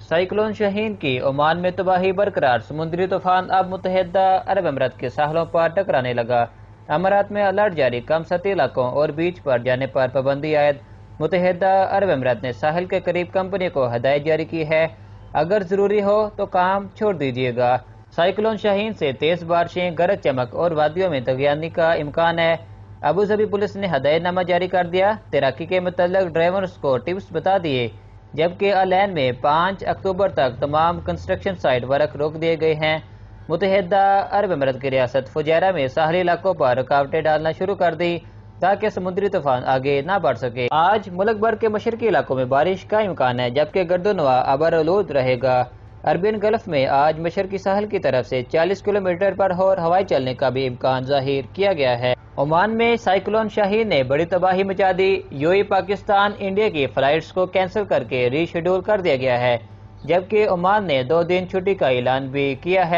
Cyclone شاہین کی Oman میں تباہی برقرار، سمندری طوفان اب متحدہ عرب امارات کے ساحلوں پر ٹکرانے لگا۔ امارات میں الرٹ جاری، کم سطحی علاقوں اور بیچ پر جانے پر پابندی عائد۔ متحدہ عرب امارات نے ساحل کے قریب کمپنی کو ہدایت جاری کی ہے، اگر ضروری ہو تو کام چھوڑ دیجیے گا۔ سائیکلون شاہین سے تیز بارشیں، گرج چمک اور وادیوں میں طغیانی کا امکان ہے۔ ابوظہبی پولیس نے ہدایت نامہ جاری کر دیا، تیراکی کے متعلق ڈرائیورز کو ٹپس بتا دیے، جبکہ العین میں 5 اکتوبر تک تمام کنسٹرکشن سائٹ ورک روک دیے گئے ہیں۔ متحدہ عرب امارات کی ریاست فجیرہ میں ساحلی علاقوں پر رکاوٹیں ڈالنا شروع کر دی تاکہ سمندری طوفان آگے نہ بڑھ سکے۔ آج ملک بھر کے مشرقی علاقوں میں بارش کا امکان ہے، جبکہ گرد و نواح ابرآلود رہے گا۔ عربین گلف میں آج مشرقی ساحل کی طرف سے 40 کلومیٹر پر اور ہوائیں چلنے کا بھی امکان ظاہر کیا گیا ہے۔ عمان میں سائیکلون شاہین نے بڑی تباہی مچا دی، پاکستان انڈیا کی فلائٹس کو کینسل کر کے ری شیڈول کر دیا گیا ہے، جبکہ عمان نے 2 دن چھٹی کا اعلان بھی کیا ہے۔